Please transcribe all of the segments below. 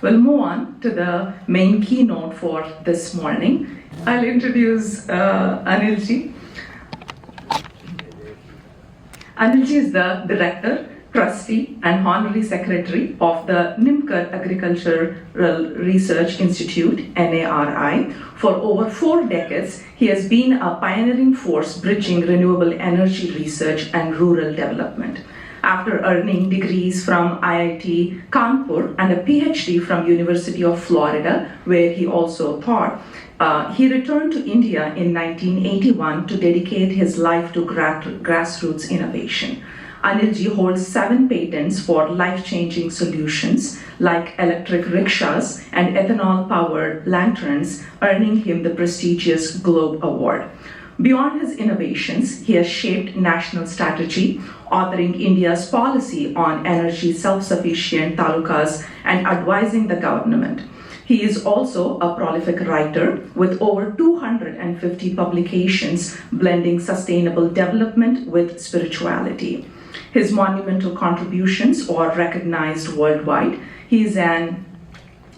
We'll move on to the main keynote for this morning. I'll introduce Anil ji. Anil ji is the Director, Trustee and Honorary Secretary of the Nimkar Agricultural Research Institute, NARI. For over 4 decades, he has been a pioneering force bridging renewable energy research and rural development. After earning degrees from IIT Kanpur and a PhD from University of Florida, where he also taught, he returned to India in 1981 to dedicate his life to grassroots innovation. Anil ji holds 7 patents for life-changing solutions like electric rickshaws and ethanol-powered lanterns, earning him the prestigious Globe Award. Beyond his innovations, he has shaped national strategy, authoring India's policy on energy self-sufficient talukas and advising the government. He is also a prolific writer with over 250 publications blending sustainable development with spirituality. His monumental contributions are recognized worldwide. He is an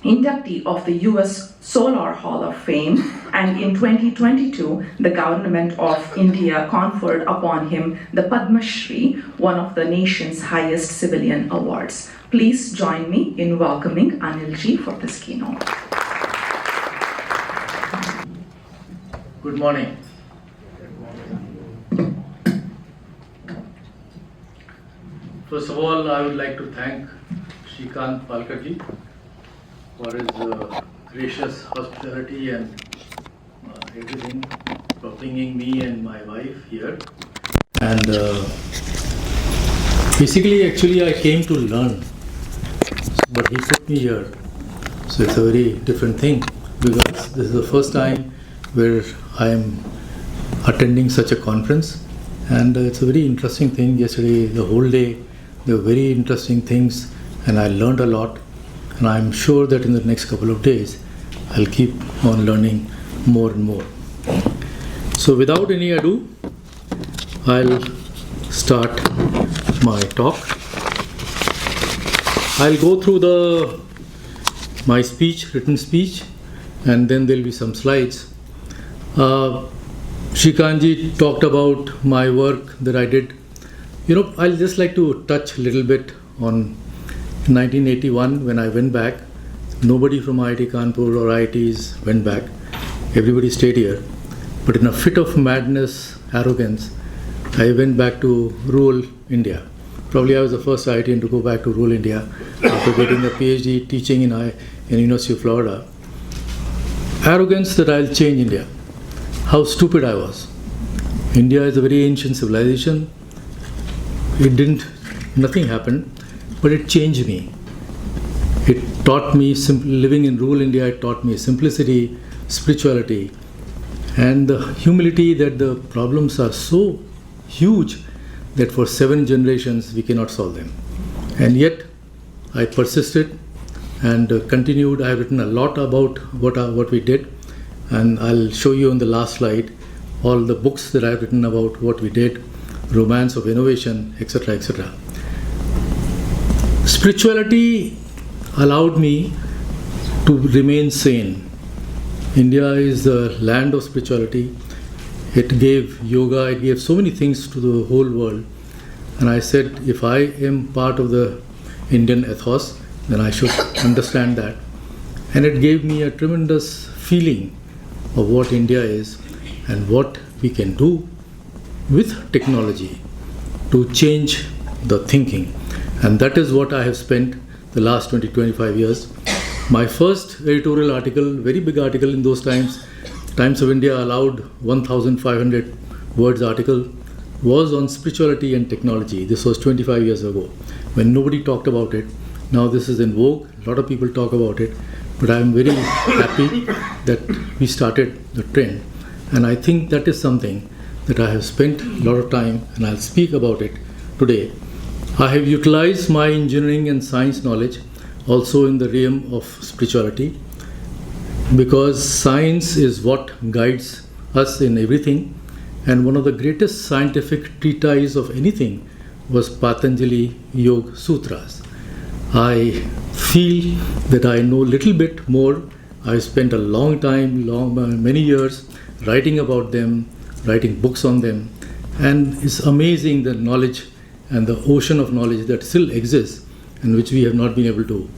inductee of the US Solar Hall of Fame, and in 2022, the Government of India conferred upon him the Padma Shri, one of the nation's highest civilian awards. Please join me in welcoming Anil ji for this keynote. Good morning. First of all, I would like to thank Shrikant Palkarji for his gracious hospitality and everything, for bringing me and my wife here. And actually I came to learn, but he put me here. So it's a very different thing, because this is the first time where I am attending such a conference, and it's a very interesting thing. Yesterday, the whole day, there were very interesting things, and I learned a lot. And I'm sure that in the next couple of days, I'll keep on learning more and more. So without any ado, I'll start my talk. I'll go through my speech, written speech, and then there'll be some slides. Shrikantji talked about my work that I did. I'll just like to touch a little bit on 1981, when I went back. Nobody from IIT Kanpur or IITs went back. Everybody stayed here. But in a fit of madness, arrogance, I went back to rural India. Probably I was the first IITian to go back to rural India after getting a PhD teaching in University of Florida. Arrogance that I'll change India. How stupid I was. India is a very ancient civilization. Nothing happened. But it changed me. It taught me, living in rural India, it taught me simplicity, spirituality, and the humility that the problems are so huge that for 7 generations we cannot solve them. And yet, I persisted and continued. I have written a lot about what we did, and I'll show you on the last slide all the books that I've written about what we did, Romance of Innovation, etc., etc. Spirituality allowed me to remain sane. India is the land of spirituality. It gave yoga, it gave so many things to the whole world. And I said, if I am part of the Indian ethos, then I should understand that. And it gave me a tremendous feeling of what India is and what we can do with technology to change the thinking. And that is what I have spent the last 20-25 years. My first editorial article, very big article in those times, Times of India allowed 1,500 words article, was on spirituality and technology. This was 25 years ago, when nobody talked about it. Now this is in vogue, a lot of people talk about it, but I am very happy that we started the trend. And I think that is something that I have spent a lot of time, and I'll speak about it today. I have utilized my engineering and science knowledge also in the realm of spirituality, because science is what guides us in everything, and one of the greatest scientific treatises of anything was Patanjali Yoga Sutras. I feel that I know little bit more. I spent a long time, many years writing about them, writing books on them, and it's amazing the knowledge and the ocean of knowledge that still exists and which we have not been able to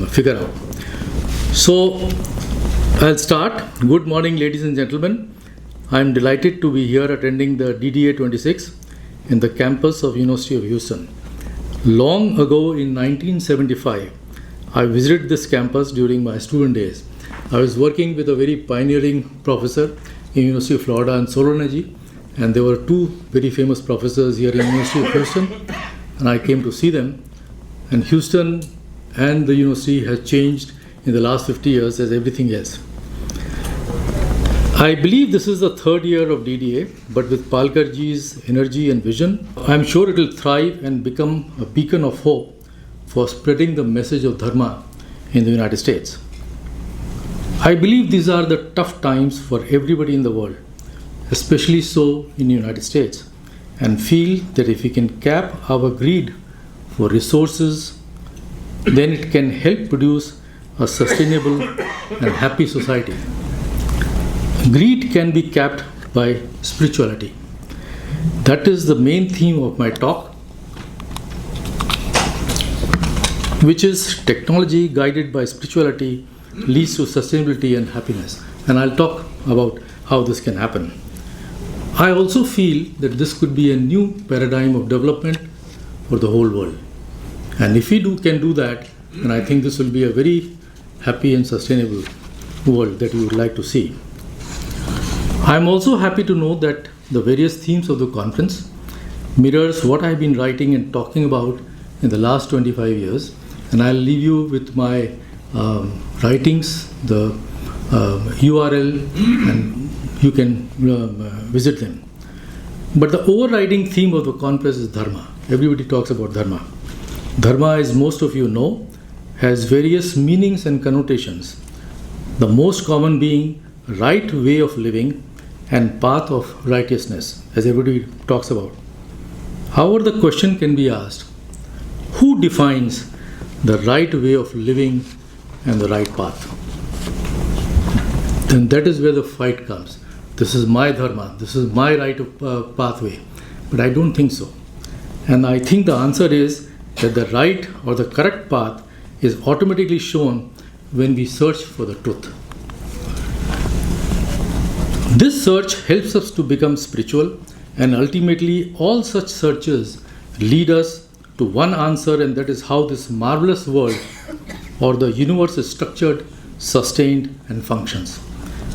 figure out. So I'll start. Good morning, ladies and gentlemen. I'm delighted to be here attending the DDA 26 in the campus of University of Houston. Long ago in 1975, I visited this campus during my student days. I was working with a very pioneering professor in University of Florida in solar energy, and there were two very famous professors here in University of Houston, and I came to see them. And Houston and the university has changed in the last 50 years as everything else. I believe this is the third year of DDA, but with Palkarji's energy and vision, I'm sure it will thrive and become a beacon of hope for spreading the message of Dharma in the United States. I believe these are the tough times for everybody in the world, especially so in the United States, and feel that if we can cap our greed for resources, then it can help produce a sustainable and happy society. Greed can be capped by spirituality. That is the main theme of my talk, which is technology guided by spirituality leads to sustainability and happiness. And I'll talk about how this can happen. I also feel that this could be a new paradigm of development for the whole world. And if we can do that, then I think this will be a very happy and sustainable world that we would like to see. I'm also happy to know that the various themes of the conference mirrors what I've been writing and talking about in the last 25 years. And I'll leave you with my writings, the URL, and you can visit them. But the overriding theme of the conference is Dharma. Everybody talks about Dharma. Dharma, as most of you know, has various meanings and connotations. The most common being right way of living and path of righteousness, as everybody talks about. However, the question can be asked, who defines the right way of living and the right path? And that is where the fight comes. This is my dharma, this is my right pathway. But I don't think so. And I think the answer is that the right or the correct path is automatically shown when we search for the truth. This search helps us to become spiritual, and ultimately all such searches lead us to one answer, and that is how this marvelous world or the universe is structured, sustained, and functions.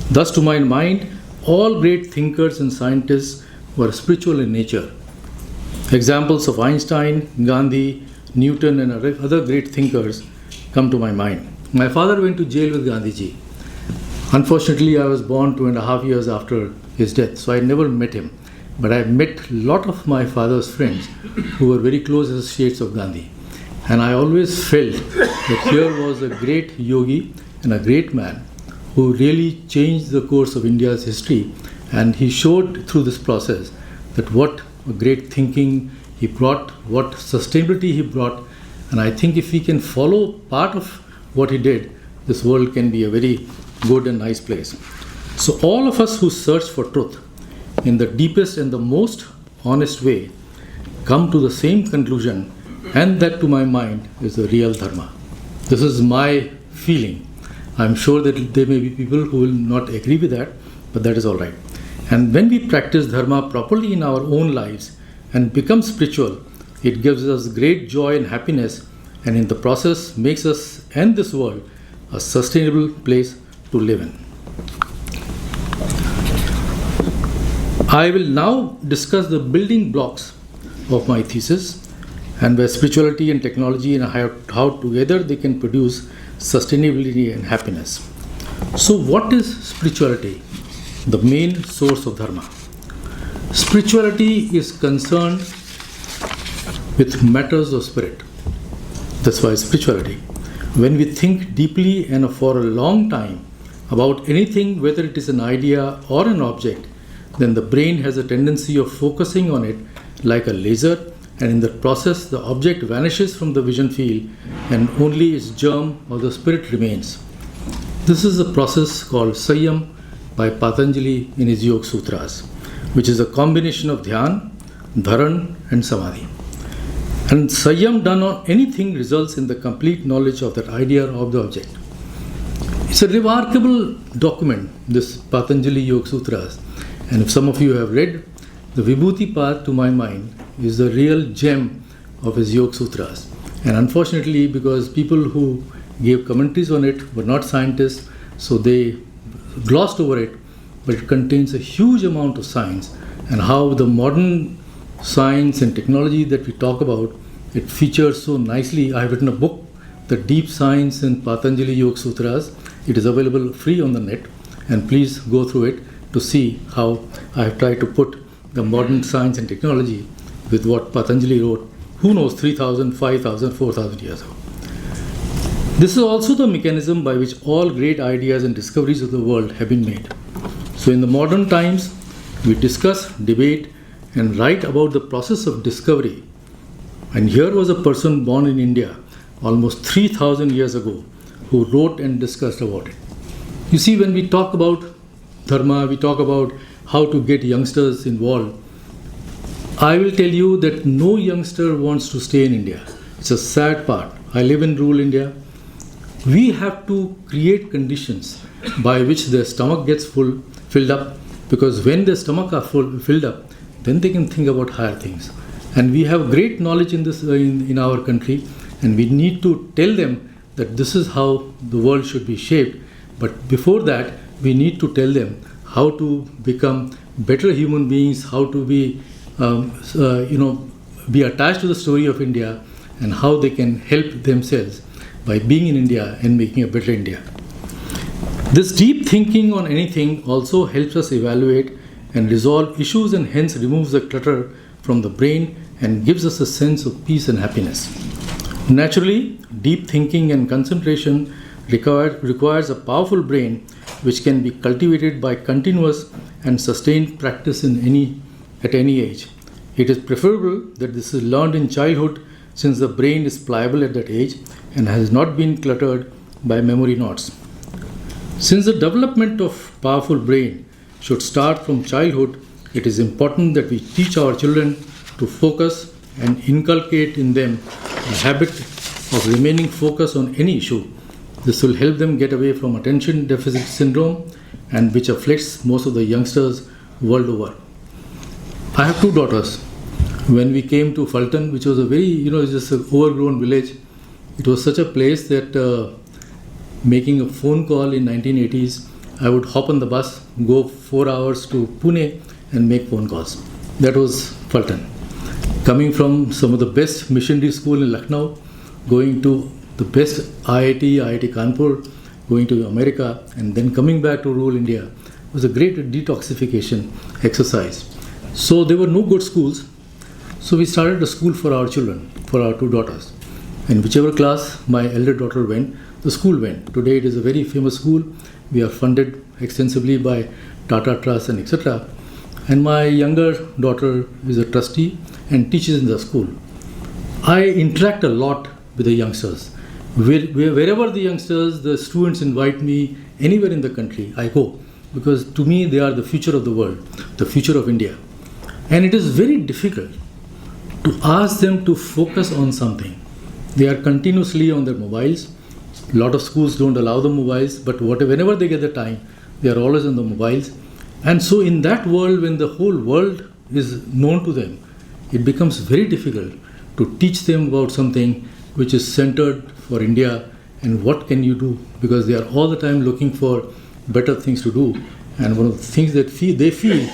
Thus, to my mind, all great thinkers and scientists were spiritual in nature. Examples of Einstein, Gandhi, Newton, and other great thinkers come to my mind. My father went to jail with Gandhiji. Unfortunately, I was born 2.5 years after his death, so I never met him. But I met a lot of my father's friends who were very close associates of Gandhi. And I always felt that here was a great yogi and a great man who really changed the course of India's history. And he showed through this process that what a great thinking he brought, what sustainability he brought. And I think if we can follow part of what he did, this world can be a very good and nice place. So all of us who search for truth in the deepest and the most honest way come to the same conclusion, and that to my mind is the real Dharma. This is my feeling. I'm sure that there may be people who will not agree with that, but that is all right. And when we practice Dharma properly in our own lives and become spiritual, it gives us great joy and happiness, and in the process makes us and this world a sustainable place to live in. I will now discuss the building blocks of my thesis and where spirituality and technology and how together they can produce sustainability and happiness. So what is spirituality? The main source of Dharma. Spirituality is concerned with matters of spirit. That's why spirituality. When we think deeply and for a long time about anything, whether it is an idea or an object, then the brain has a tendency of focusing on it like a laser and in the process the object vanishes from the vision field and only its germ or the spirit remains. This is a process called Sanyam by Patanjali in his Yoga Sutras, which is a combination of Dhyan, Dharan and Samadhi. And Sanyam done on anything results in the complete knowledge of that idea of the object. It's a remarkable document, this Patanjali Yoga Sutras. And if some of you have read, the Vibhuti Path, to my mind, is the real gem of his Yoga Sutras. And unfortunately, because people who gave commentaries on it were not scientists, so they glossed over it, but it contains a huge amount of science, and how the modern science and technology that we talk about, it features so nicely. I have written a book, The Deep Science in Patanjali Yoga Sutras. It is available free on the net, and please go through it to see how I have tried to put the modern science and technology with what Patanjali wrote, who knows, 3,000, 5,000, 4,000 years ago. This is also the mechanism by which all great ideas and discoveries of the world have been made. So in the modern times, we discuss, debate, and write about the process of discovery. And here was a person born in India almost 3,000 years ago who wrote and discussed about it. You see, when we talk about Dharma, we talk about how to get youngsters involved. I will tell you that no youngster wants to stay in India. It's a sad part. I live in rural India. We have to create conditions by which their stomach gets filled up, because when their stomach are filled up, then they can think about higher things. And we have great knowledge in this in our country, and we need to tell them that this is how the world should be shaped. But before that, we need to tell them how to become better human beings, how to be be attached to the story of India, and how they can help themselves by being in India and making a better India. This deep thinking on anything also helps us evaluate and resolve issues, and hence removes the clutter from the brain and gives us a sense of peace and happiness. Naturally, deep thinking and concentration requires a powerful brain which can be cultivated by continuous and sustained practice at any age. It is preferable that this is learned in childhood, since the brain is pliable at that age and has not been cluttered by memory knots. Since the development of powerful brain should start from childhood, it is important that we teach our children to focus and inculcate in them the habit of remaining focused on any issue. This will help them get away from attention deficit syndrome, and which afflicts most of the youngsters world over. I have two daughters. When we came to Fulton, which was a very, just an overgrown village, it was such a place that making a phone call in 1980s, I would hop on the bus, go 4 hours to Pune and make phone calls. That was Fulton. Coming from some of the best missionary school in Lucknow, going to the best IIT Kanpur, going to America, and then coming back to rural India was a great detoxification exercise. So there were no good schools. So we started a school for our children, for our two daughters. And whichever class my elder daughter went, the school went. Today it is a very famous school. We are funded extensively by Tata Trust and etc. And my younger daughter is a trustee and teaches in the school. I interact a lot with the youngsters. Wherever the students invite me, anywhere in the country, I go. Because to me, they are the future of the world, the future of India. And it is very difficult to ask them to focus on something. They are continuously on their mobiles. A lot of schools don't allow the mobiles, but whenever they get the time, they are always on the mobiles. And so in that world, when the whole world is known to them, it becomes very difficult to teach them about something which is centered for India and what can you do, because they are all the time looking for better things to do. And one of the things that they feel,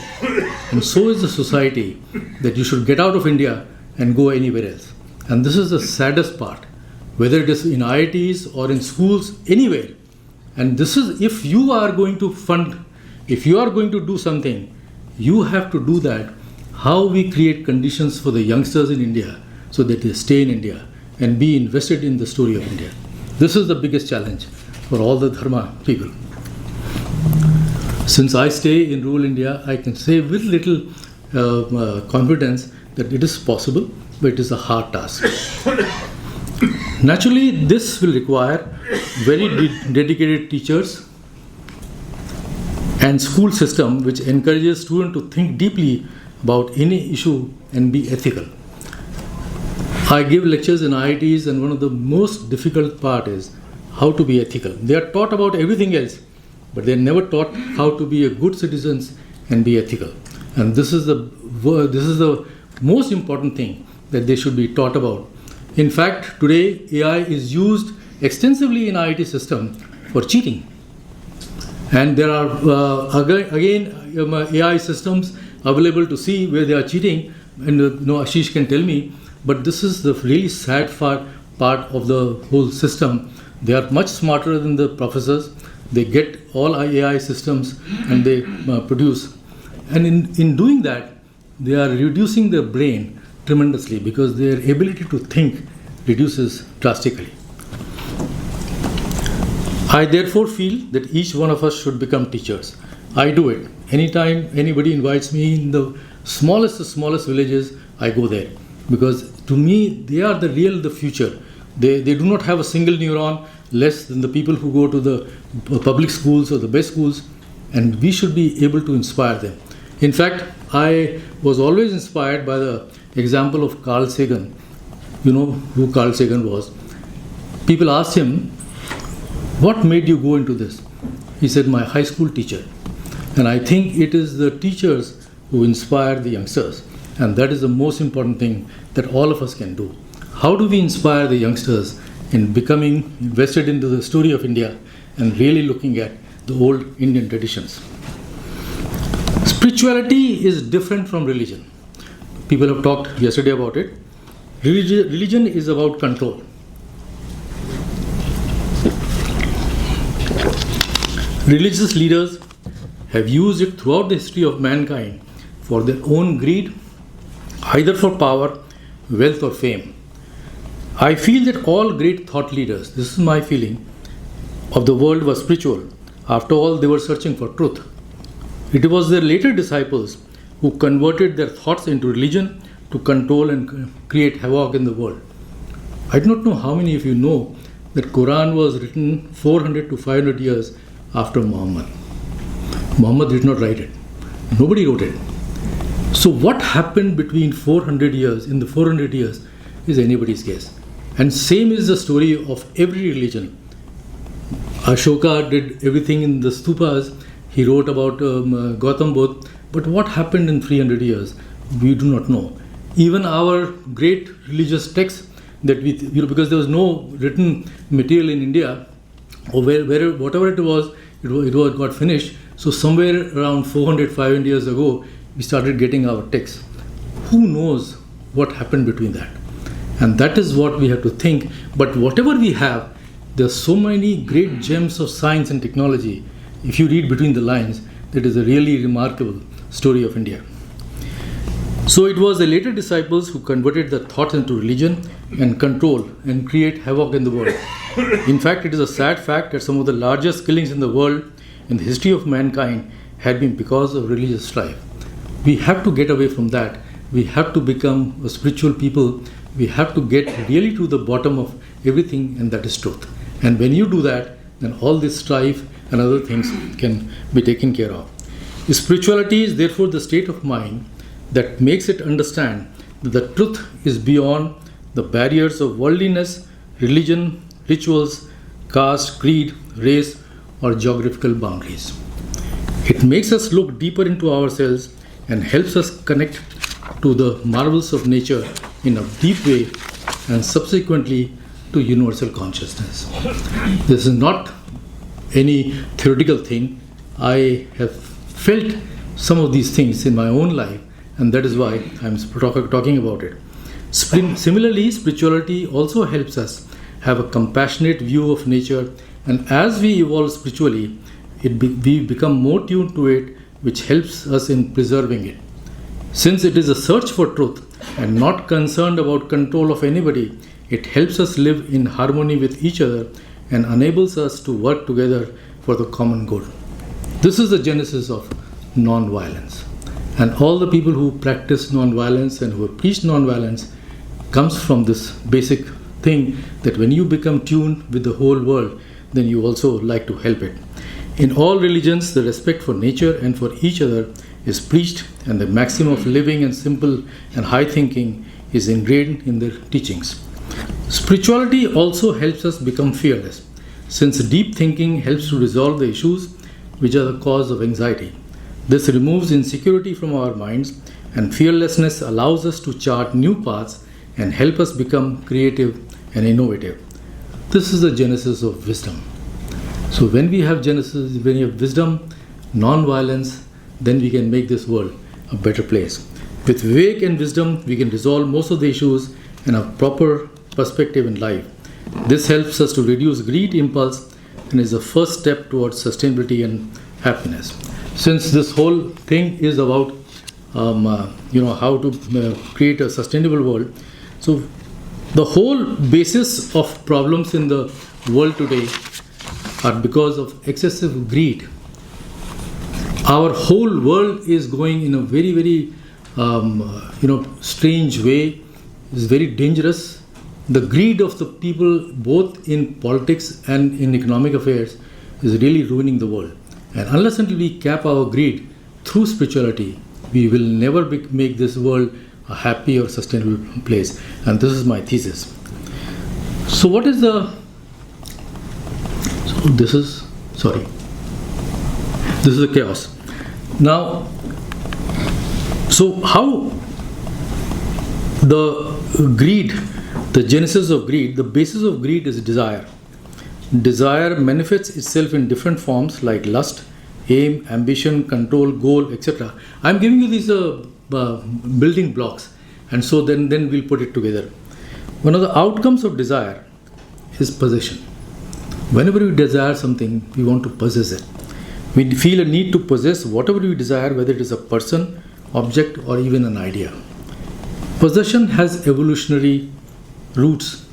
and so is the society, that you should get out of India and go anywhere else. And this is the saddest part, whether it is in IITs or in schools, anywhere. And this is, if you are going to fund, if you are going to do something, you have to do that. How we create conditions for the youngsters in India so that they stay in India and be invested in the story of India. This is the biggest challenge for all the Dharma people. Since I stay in rural India, I can say with little confidence that it is possible. but it is a hard task. Naturally, this will require very dedicated teachers and school system which encourages students to think deeply about any issue and be ethical. I give lectures in IITs, and one of the most difficult part is how to be ethical. They are taught about everything else, but they are never taught how to be a good citizens and be ethical. And this is the most important thing that they should be taught about. In fact, today AI is used extensively in IIT system for cheating. And there are AI systems available to see where they are cheating, and Ashish can tell me, but this is the really sad part of the whole system. They are much smarter than the professors. They get all AI systems and they produce. And in doing that, they are reducing their brain tremendously because their ability to think reduces drastically. I therefore feel that each one of us should become teachers. I do it. Anytime anybody invites me in the smallest villages, I go there. Because to me, they are the future. They do not have a single neuron less than the people who go to the public schools or the best schools, and we should be able to inspire them. In fact, I was always inspired by the example of Carl Sagan. You know who Carl Sagan was. People asked him, "What made you go into this?" He said, "My high school teacher." And I think it is the teachers who inspire the youngsters. And that is the most important thing that all of us can do. How do we inspire the youngsters in becoming invested into the story of India and really looking at the old Indian traditions? Spirituality is different from religion. People have talked yesterday about it. Religion is about control. Religious leaders have used it throughout the history of mankind for their own greed, either for power, wealth, or fame. I feel that all great thought leaders, this is my feeling, of the world were spiritual. After all, they were searching for truth. It was their later disciples who converted their thoughts into religion to control and create havoc in the world. I do not know how many of you know that Quran was written 400 to 500 years after Muhammad. Muhammad did not write it. Nobody wrote it. So what happened between 400 years, in the 400 years, is anybody's guess. And same is the story of every religion. Ashoka did everything in the stupas. He wrote about Gautam Buddha. But what happened in 300 years? We do not know. Even our great religious texts that because there was no written material in India, or whatever it was got finished. So somewhere around 400, 500 years ago, we started getting our texts. Who knows what happened between that? And that is what we have to think. But whatever we have, there are so many great gems of science and technology. If you read between the lines, that is a really remarkable story of India. So it was the later disciples who converted the thought into religion and control and create havoc in the world. In fact, it is a sad fact that some of the largest killings in the world in the history of mankind had been because of religious strife. We have to get away from that. We have to become a spiritual people. We have to get really to the bottom of everything, and that is truth. And when you do that, then all this strife and other things can be taken care of. Spirituality is therefore the state of mind that makes it understand that the truth is beyond the barriers of worldliness, religion, rituals, caste, creed, race, or geographical boundaries. It makes us look deeper into ourselves and helps us connect to the marvels of nature in a deep way and subsequently to universal consciousness. This is not any theoretical thing. I have felt some of these things in my own life, and that is why I'm talking about it. Similarly, spirituality also helps us have a compassionate view of nature, and as we evolve spiritually, we become more tuned to it, which helps us in preserving it. Since it is a search for truth and not concerned about control of anybody, it helps us live in harmony with each other and enables us to work together for the common good. This is the genesis of non-violence. And all the people who practice non-violence and who preach non-violence, comes from this basic thing that when you become tuned with the whole world, then you also like to help it. In all religions, the respect for nature and for each other is preached, and the maxim of living and simple and high thinking is ingrained in their teachings. Spirituality also helps us become fearless, since deep thinking helps to resolve the issues which are the cause of anxiety. This removes insecurity from our minds, and fearlessness allows us to chart new paths and help us become creative and innovative. This is the genesis of wisdom. So when we have wisdom, non-violence, then we can make this world a better place. With Vivek and wisdom, we can resolve most of the issues and have proper perspective in life. This helps us to reduce greed impulse and is the first step towards sustainability and happiness. Since this whole thing is about how to create a sustainable world, so the whole basis of problems in the world today are because of excessive greed. Our whole world is going in a very, very strange way. It's very dangerous. The greed of the people, both in politics and in economic affairs, is really ruining the world. And unless until we cap our greed through spirituality, we will never make this world a happy or sustainable place. And this is my thesis. So what is the... So this is the chaos. Now, so how the greed, the genesis of greed, the basis of greed is desire. Desire manifests itself in different forms like lust, aim, ambition, control, goal, etc. I'm giving you these building blocks, and so then we'll put it together. One of the outcomes of desire is possession. Whenever we desire something, we want to possess it. We feel a need to possess whatever we desire, whether it is a person, object, or even an idea. Possession has evolutionary roots.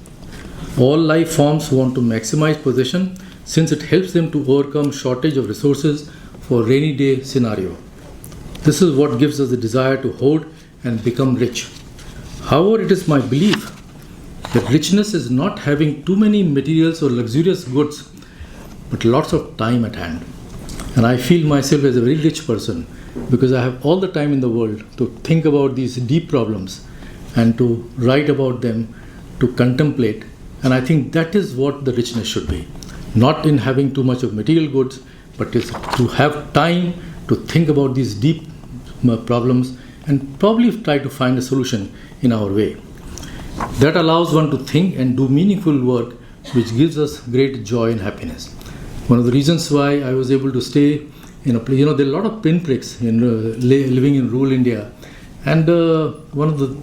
All life forms want to maximize possession since it helps them to overcome shortage of resources for rainy day scenario. This is what gives us the desire to hoard and become rich. However, it is my belief that richness is not having too many materials or luxurious goods, but lots of time at hand. And I feel myself as a very rich person because I have all the time in the world to think about these deep problems and to write about them, to contemplate. And I think that is what the richness should be. Not in having too much of material goods, but is to have time to think about these deep problems and probably try to find a solution in our way. That allows one to think and do meaningful work, which gives us great joy and happiness. One of the reasons why I was able to stay in a place, there are a lot of pinpricks in living in rural India. And one of the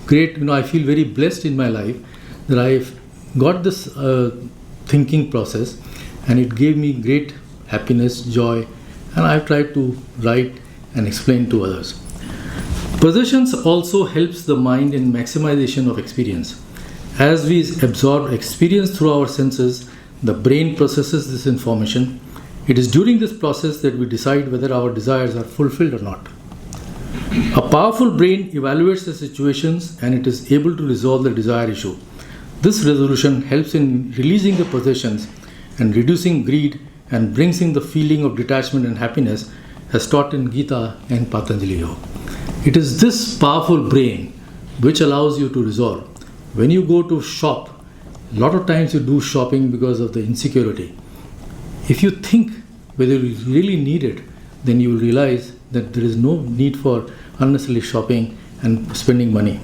great, I feel very blessed in my life that I've got this thinking process, and it gave me great happiness, joy, and I've tried to write and explain to others. Possessions also helps the mind in maximization of experience. As we absorb experience through our senses, the brain processes this information. It is during this process that we decide whether our desires are fulfilled or not. A powerful brain evaluates the situations and it is able to resolve the desired issue. This resolution helps in releasing the possessions and reducing greed and brings in the feeling of detachment and happiness as taught in Gita and Patanjali Yoga. It is this powerful brain which allows you to resolve. When you go to shop, a lot of times you do shopping because of the insecurity. If you think whether you really need it, then you will realize that there is no need for unnecessarily shopping and spending money.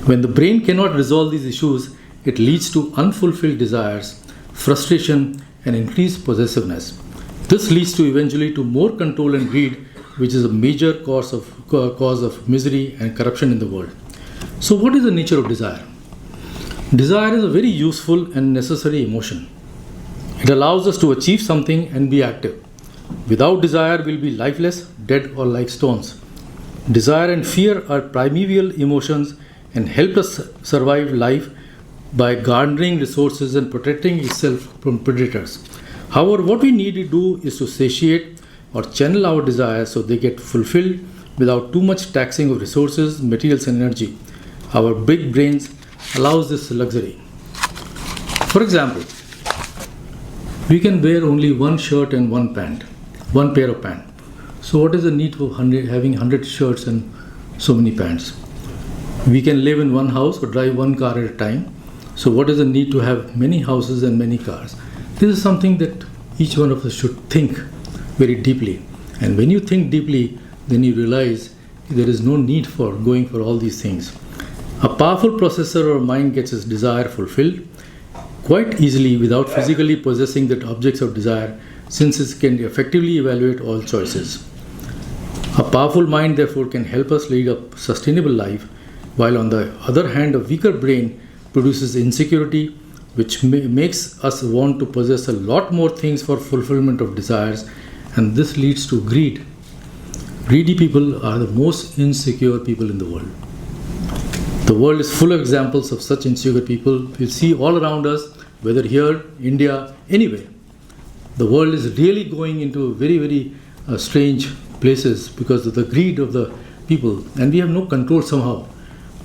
When the brain cannot resolve these issues, it leads to unfulfilled desires, frustration, and increased possessiveness. This leads to eventually to more control and greed, which is a major cause of misery and corruption in the world. So what is the nature of desire? Desire is a very useful and necessary emotion. It allows us to achieve something and be active. Without desire, we'll be lifeless, dead, or like stones. Desire and fear are primeval emotions and help us survive life by garnering resources and protecting itself from predators. However, what we need to do is to satiate or channel our desires so they get fulfilled without too much taxing of resources, materials, and energy. Our big brains allows this luxury. For example, we can wear only one shirt and one pair of pants. So what is the need for having 100 shirts and so many pants? We can live in one house or drive one car at a time. So what is the need to have many houses and many cars? This is something that each one of us should think very deeply. And when you think deeply, then you realize there is no need for going for all these things. A powerful processor or mind gets its desire fulfilled quite easily without physically possessing the objects of desire, since it can effectively evaluate all choices. A powerful mind, therefore, can help us lead a sustainable life, while on the other hand, a weaker brain produces insecurity, which makes us want to possess a lot more things for fulfillment of desires, and this leads to greed. Greedy people are the most insecure people in the world. The world is full of examples of such insecure people. We see all around us, whether here, India, anywhere. The world is really going into very, very strange places because of the greed of the people, and we have no control somehow.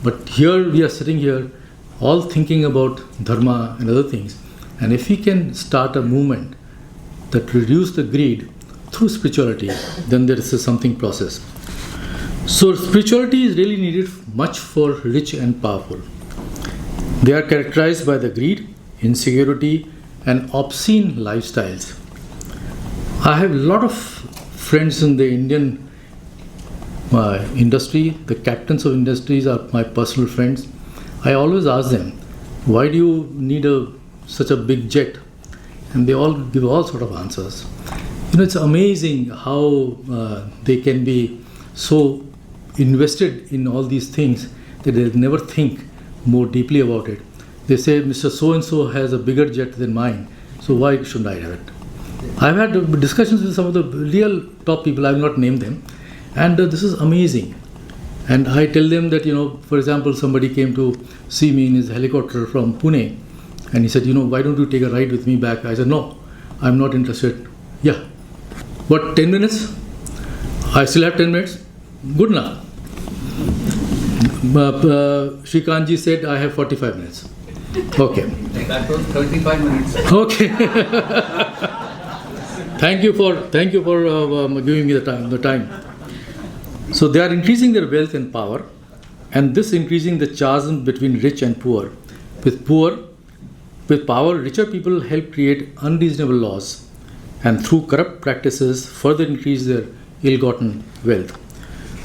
But here we are sitting here, all thinking about Dharma and other things. And if we can start a movement that reduce the greed through spirituality, then there is a something process. So spirituality is really needed much for rich and powerful. They are characterized by the greed, insecurity, and obscene lifestyles. I have a lot of friends in the Indian industry. The captains of industries are my personal friends. I always ask them, why do you need such a big jet? And they all give all sort of answers. It's amazing how they can be so invested in all these things that they never think more deeply about it. They say, Mr. So-and-so has a bigger jet than mine, so why shouldn't I have it? I've had discussions with some of the real top people, I will not name them, and this is amazing. And I tell them that, for example, somebody came to see me in his helicopter from Pune, and he said, why don't you take a ride with me back? I said, no, I'm not interested. Yeah. What, 10 minutes? I still have 10 minutes? Good enough. Srikanji said, I have 45 minutes. Okay. That was 35 minutes. Okay. Thank you for giving me the time. So they are increasing their wealth and power, and this increasing the chasm between rich and poor. With power, richer people help create unreasonable laws, and through corrupt practices further increase their ill-gotten wealth.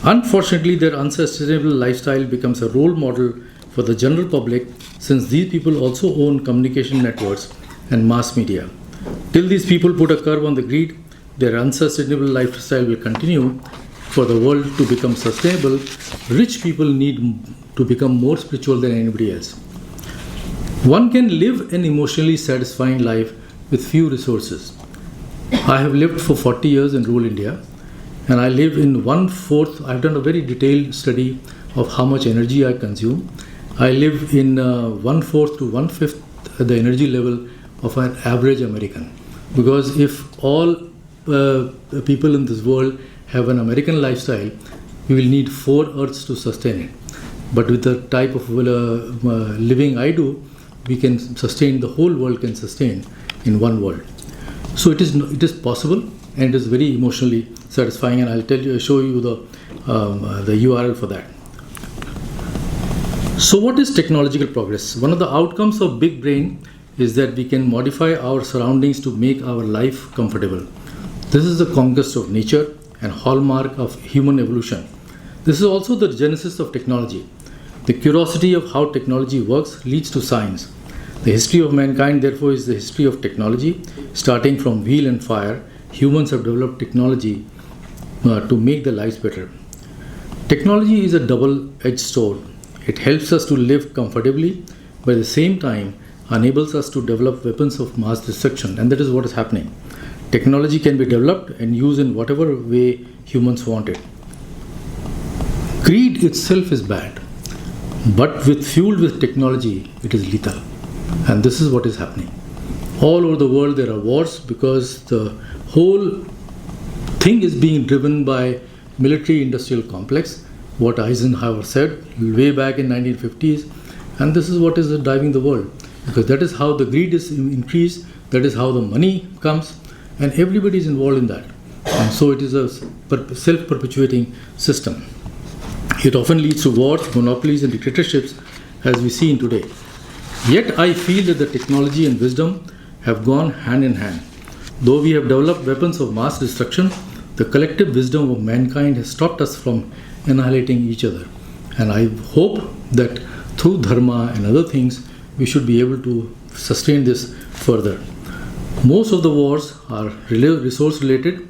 Unfortunately, their unsustainable lifestyle becomes a role model for the general public, since these people also own communication networks and mass media. Till these people put a curb on the greed, their unsustainable lifestyle will continue. For the world to become sustainable, rich people need to become more spiritual than anybody else. One can live an emotionally satisfying life with few resources. I have lived for 40 years in rural India, and I live in 1/4. I've done a very detailed study of how much energy I consume. I live in 1/4 to 1/5 the energy level of an average American. Because if all people in this world have an American lifestyle, we will need 4 earths to sustain it. But with the type of living I do, we can sustain, the whole world can sustain in one world. So it is possible, and it is very emotionally satisfying, and I'll show you the URL for that. So what is technological progress? One of the outcomes of big brain is that we can modify our surroundings to make our life comfortable. This is the conquest of nature and hallmark of human evolution. This is also the genesis of technology. The curiosity of how technology works leads to science. The history of mankind, therefore, is the history of technology. Starting from wheel and fire, humans have developed technology to make their lives better. Technology is a double-edged sword. It helps us to live comfortably, but at the same time enables us to develop weapons of mass destruction, and that is what is happening. Technology can be developed and used in whatever way humans want it. Greed itself is bad, but fueled with technology, it is lethal. And this is what is happening. All over the world there are wars because the whole thing is being driven by military-industrial complex. What Eisenhower said way back in 1950s, And this is what is driving the world, because that is how the greed is increased, that is how the money comes, and everybody is involved in that. And so it is a self-perpetuating system. It often leads to wars, monopolies, and dictatorships, as we see in today. Yet I feel that the technology and wisdom have gone hand in hand. Though we have developed weapons of mass destruction, the collective wisdom of mankind has stopped us from annihilating each other. And I hope that through Dharma and other things, we should be able to sustain this further. Most of the wars are resource related,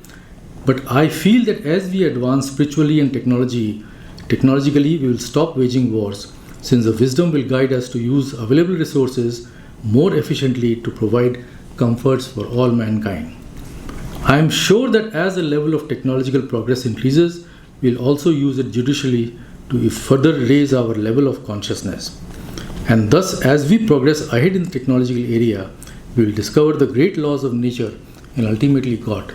but I feel that as we advance spiritually and technologically, we will stop waging wars, since the wisdom will guide us to use available resources more efficiently to provide comforts for all mankind. I am sure that as the level of technological progress increases, we will also use it judiciously to further raise our level of consciousness. And thus, as we progress ahead in the technological area, we will discover the great laws of nature and ultimately God.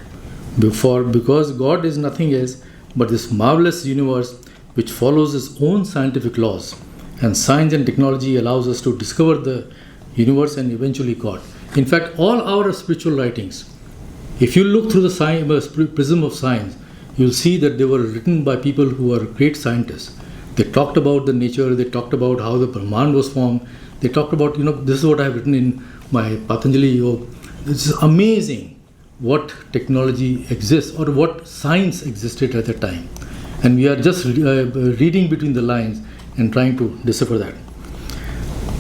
Because God is nothing else but this marvelous universe which follows its own scientific laws, and science and technology allows us to discover the universe and eventually God. In fact, all our spiritual writings, if you look through the prism of science, you'll see that they were written by people who are great scientists. They talked about the nature, they talked about how the Brahman was formed, they talked about, this is what I have written in my Patanjali Yoga. This is amazing what technology exists or what science existed at that time. And we are just reading between the lines and trying to decipher that.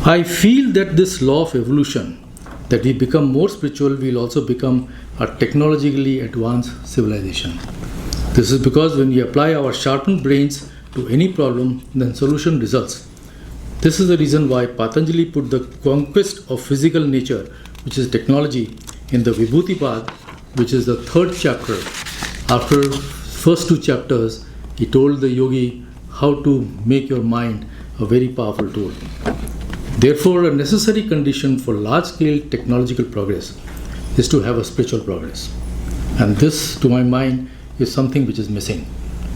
I feel that this law of evolution, that we become more spiritual, we will also become a technologically advanced civilization. This is because when we apply our sharpened brains to any problem, then solution results. This is the reason why Patanjali put the conquest of physical nature, which is technology, in the Vibhuti path, which is the third chapter. After first two chapters, he told the yogi how to make your mind a very powerful tool. Therefore, a necessary condition for large-scale technological progress is to have a spiritual progress. And this, to my mind, is something which is missing.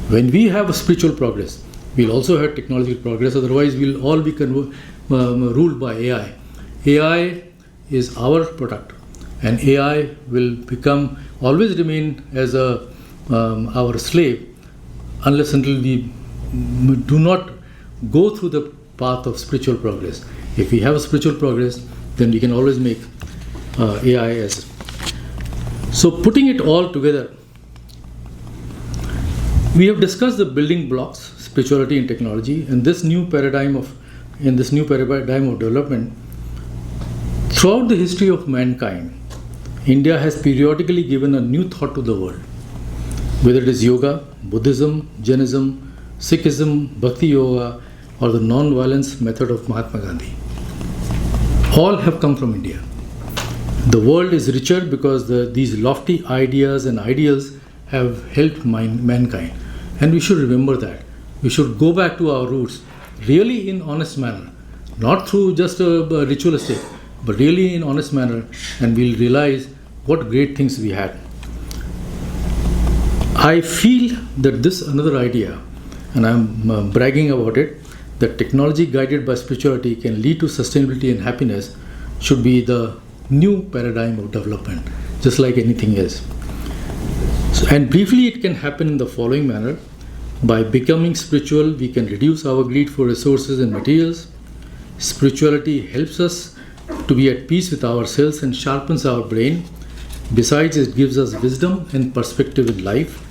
When we have a spiritual progress, we'll also have technological progress, otherwise we'll all be ruled by AI. AI is our product, and AI will always remain as our slave unless until we do not go through the path of spiritual progress. If we have a spiritual progress, then we can always make AI as. So putting it all together, we have discussed the building blocks, spirituality and technology, and this new paradigm of development. Throughout the history of mankind, India has periodically given a new thought to the world. Whether it is yoga, Buddhism, Jainism, Sikhism, Bhakti Yoga, or the non-violence method of Mahatma Gandhi, all have come from India. The world is richer because these lofty ideas and ideals have helped mankind. And we should remember that. We should go back to our roots, really in honest manner, not through just a ritualistic, but really in honest manner, and we'll realize what great things we had. I feel that this another idea, and I'm bragging about it, that technology guided by spirituality can lead to sustainability and happiness, should be the new paradigm of development, just like anything else. And briefly, it can happen in the following manner. By becoming spiritual, we can reduce our greed for resources and materials. Spirituality helps us to be at peace with ourselves and sharpens our brain. Besides, it gives us wisdom and perspective in life.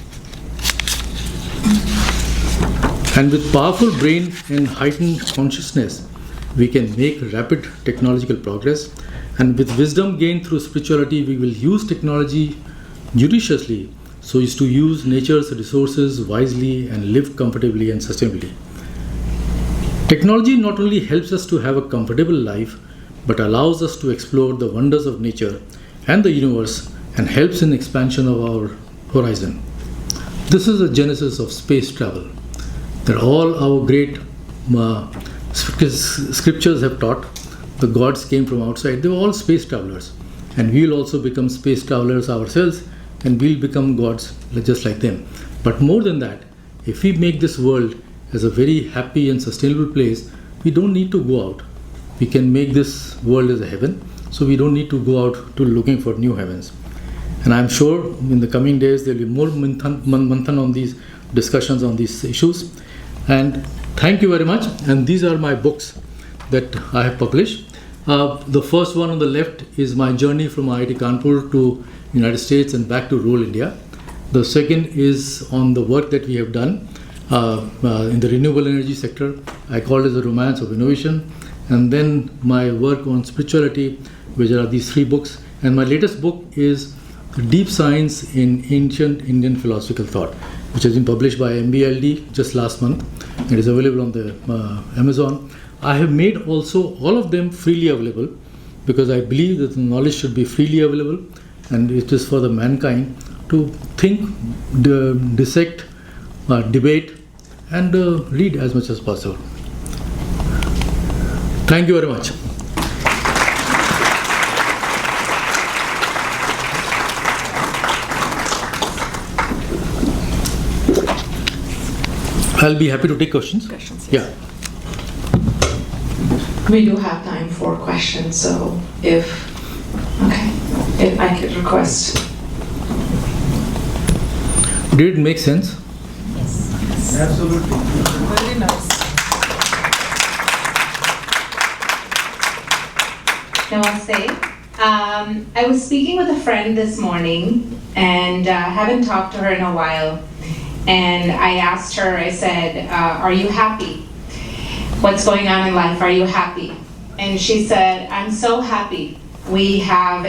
And with powerful brain and heightened consciousness, we can make rapid technological progress. And with wisdom gained through spirituality, we will use technology judiciously, so as to use nature's resources wisely and live comfortably and sustainably. Technology not only helps us to have a comfortable life, but allows us to explore the wonders of nature and the universe and helps in expansion of our horizon. This is the genesis of space travel, that all our great scriptures have taught. The gods came from outside. They were all space travelers. And we will also become space travelers ourselves, and we'll become gods just like them. But more than that, if we make this world as a very happy and sustainable place, we don't need to go out. we can make this world as a heaven. So we don't need to go out to looking for new heavens. And I'm sure in the coming days there will be more manthan on these discussions on these issues. And thank you very much. And these are my books that I have published. The first one on the left is my journey from IIT Kanpur to United States and back to rural India. The second is on the work that we have done in the renewable energy sector. I call it the romance of innovation. And then my work on spirituality, which are these 3 books. And my latest book is Deep Science in Ancient Indian Philosophical Thought, which has been published by MBLD just last month. It is available on the Amazon. I have made also all of them freely available because I believe that the knowledge should be freely available, and it is for the mankind to think, dissect, debate, and read as much as possible. Thank you very much. I'll be happy to take questions. Questions, yes. Yeah. We do have time for questions, so if I could request. Did it make sense? Yes. Absolutely. Very nice. Namaste. I was speaking with a friend this morning and haven't talked to her in a while. And I asked her, I said, are you happy? What's going on in life? Are you happy? And she said, I'm so happy. We have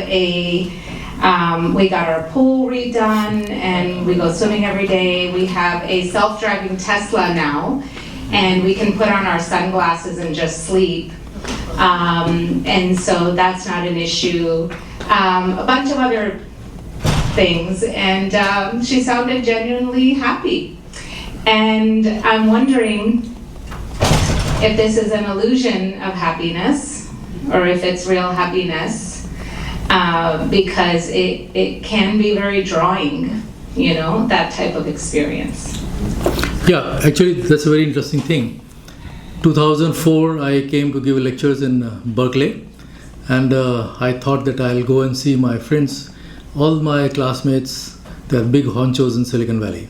we got our pool redone and we go swimming every day. We have a self-driving Tesla now, and we can put on our sunglasses and just sleep. And so that's not an issue. A bunch of other things, and she sounded genuinely happy. And I'm wondering if this is an illusion of happiness or if it's real happiness, because it can be very drawing, that type of experience. Yeah, actually that's a very interesting thing. 2004 I came to give lectures in Berkeley, and I thought that I'll go and see my friends. All my classmates, they are big honchos in Silicon Valley.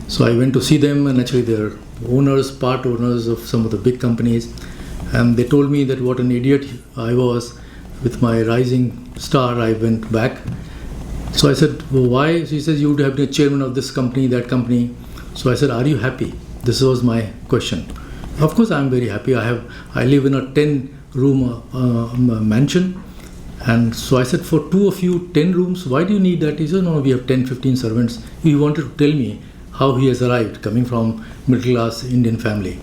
So I went to see them, and actually they're part owners of some of the big companies. And they told me that what an idiot I was with my rising star. I went back. So I said, well, why? She says, you would have been a chairman of this company, that company. So I said, are you happy? This was my question. Of course I'm very happy. I live in a 10-room mansion. And so I said, for 2 of you, 10 rooms, why do you need that? He said, no, we have 10, 15 servants. He wanted to tell me how he has arrived, coming from middle-class Indian family.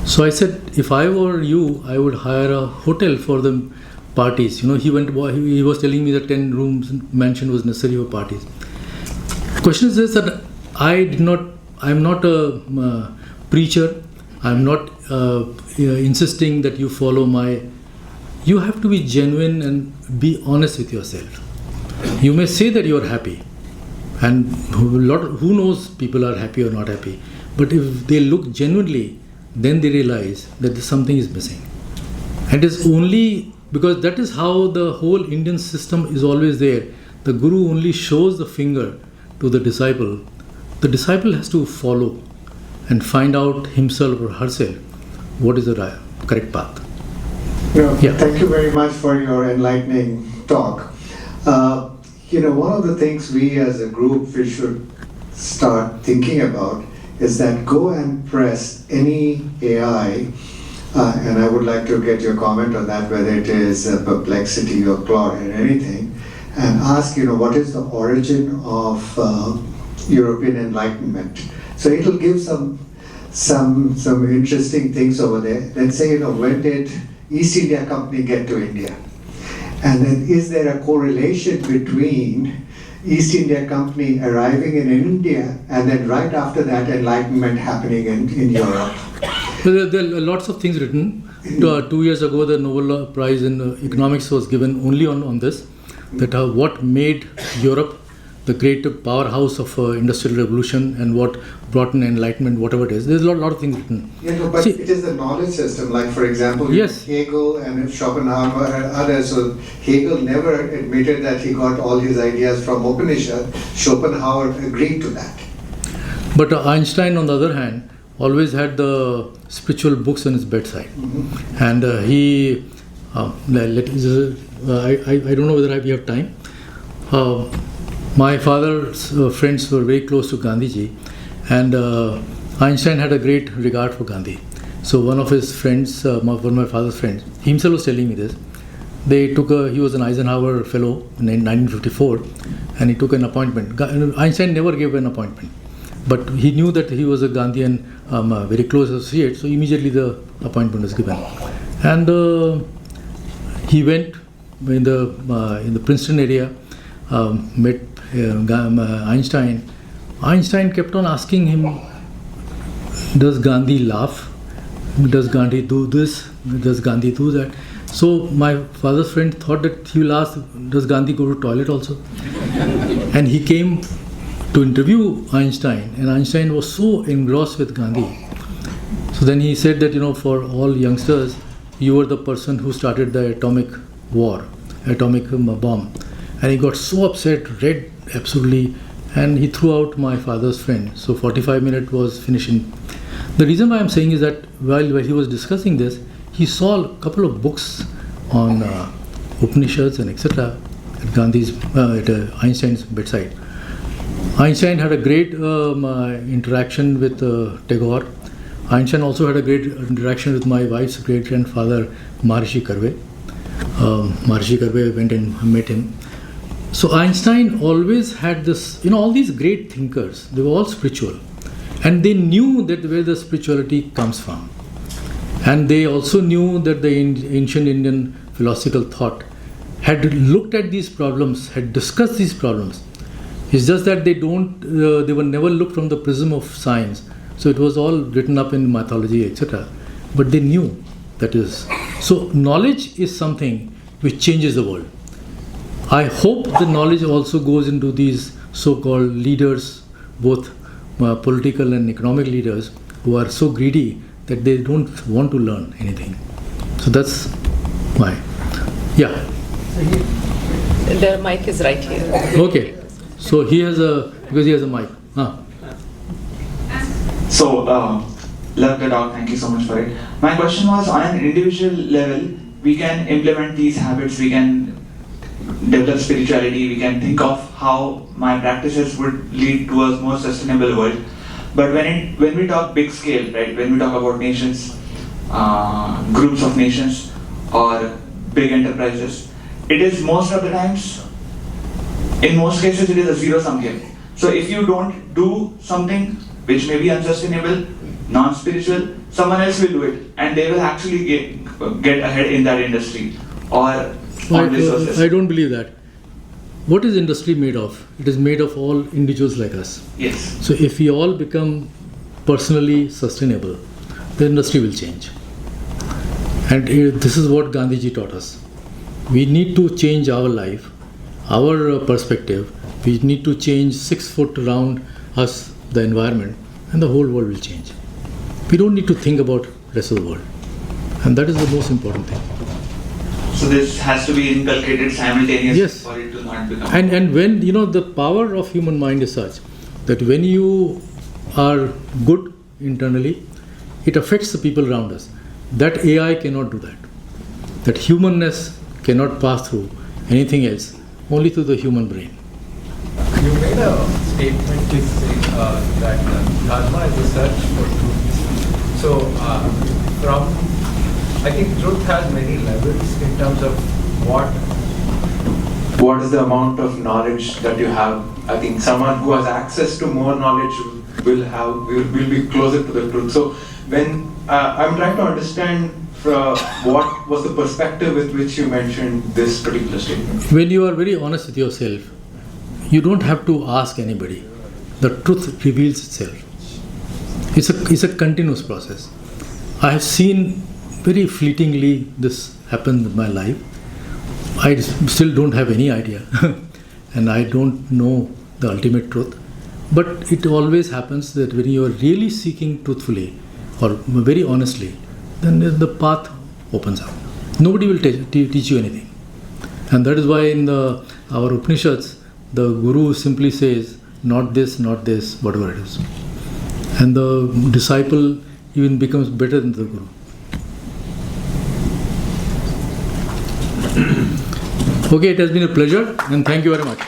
So I said, if I were you, I would hire a hotel for the parties. He was telling me that 10 rooms mansion was necessary for parties. The question is this, that I'm not a preacher. I'm not insisting that you follow you have to be genuine and be honest with yourself. You may say that you are happy, and who knows people are happy or not happy. But if they look genuinely, then they realize that something is missing. And it is only because that is how the whole Indian system is always there. The guru only shows the finger to the disciple. The disciple has to follow and find out himself or herself what is the correct path. Yeah. Thank you very much for your enlightening talk. One of the things we as a group we should start thinking about is that go and press any AI, and I would like to get your comment on that, whether it is Perplexity or Claude or anything, and ask, what is the origin of European Enlightenment. So it'll give some interesting things over there. Let's say, when did East India Company get to India? And then is there a correlation between East India Company arriving in India and then right after that Enlightenment happening in Europe? There are lots of things written. 2 years ago, the Nobel Prize in Economics was given only on this, that what made Europe the great powerhouse of industrial revolution and what brought in enlightenment, whatever it is. There's a lot of things written. Yeah, no, but See, it is the knowledge system. Like, for example, Yes. Hegel and Schopenhauer and others. So Hegel never admitted that he got all his ideas from Upanishad. Schopenhauer agreed to that. But Einstein, on the other hand, always had the spiritual books on his bedside. And he, I don't know whether we have time. My father's friends were very close to Gandhiji, and Einstein had a great regard for Gandhi. So one of his friends, one of my father's friends, he himself was telling me this. He was an Eisenhower fellow in 1954, and he took an appointment. Einstein never gave an appointment, but he knew that he was a Gandhian very close associate, so immediately the appointment was given. And he went in the Princeton area, met Einstein. Einstein kept on asking him, does Gandhi laugh? Does Gandhi do this? Does Gandhi do that? So my father's friend thought that he will ask, does Gandhi go to toilet also? And he came to interview Einstein, and Einstein was so engrossed with Gandhi. So then he said that, for all youngsters, you were the person who started the atomic war, atomic bomb. And he got so upset, read absolutely, and he threw out my father's friend. So 45 minutes was finishing. The reason why I'm saying is that while he was discussing this, he saw a couple of books on Upanishads and etc. at Einstein's bedside. Einstein had a great interaction with Tagore. Einstein also had a great interaction with my wife's great-grandfather, Maharishi Karve. Maharishi Karve went and met him. So Einstein always had this, all these great thinkers, they were all spiritual. And they knew that where the spirituality comes from. And they also knew that the ancient Indian philosophical thought had looked at these problems, had discussed these problems. It's just that they were never looked from the prism of science. So it was all written up in mythology, etc. But they knew that is. So knowledge is something which changes the world. I hope the knowledge also goes into these so-called leaders, both political and economic leaders, who are so greedy that they don't want to learn anything. So that's why. Yeah. The mic is right here. Okay. So he has because he has a mic. So, love the talk, thank you so much for it. My question was, on an individual level, we can implement these habits, we can develop spirituality, we can think of how my practices would lead to a more sustainable world. But when we talk big scale, right, when we talk about nations, groups of nations, or big enterprises, it is most of the times, in most cases, it is a zero-sum game. So if you don't do something which may be unsustainable, non-spiritual, someone else will do it, and they will actually get ahead in that industry or on resources. I don't believe that. What is industry made of? It is made of all individuals like us. Yes. So if we all become personally sustainable, the industry will change. And this is what Gandhiji taught us. We need to change our life, our perspective. We need to change 6 foot around us, the environment, and the whole world will change. We don't need to think about the rest of the world. And that is the most important thing. So this has to be inculcated simultaneously Yes. for it to not become... And when, the power of human mind is such that when you are good internally, it affects the people around us. That AI cannot do that. That humanness cannot pass through anything else, only through the human brain. You made a statement which saying that Dharma is a search for truth. So, I think truth has many levels in terms of what is the amount of knowledge that you have. I think someone who has access to more knowledge will be closer to the truth. So, when I'm trying to understand what was the perspective with which you mentioned this particular statement. When you are very honest with yourself, you don't have to ask anybody. The truth reveals itself. It's a continuous process. I have seen very fleetingly this happen in my life. I still don't have any idea. And I don't know the ultimate truth. But it always happens that when you are really seeking truthfully or very honestly, then the path opens up. Nobody will teach you anything. And that is why in our Upanishads, the Guru simply says, not this, whatever it is. And the disciple even becomes better than the Guru. Okay, it has been a pleasure, and thank you very much.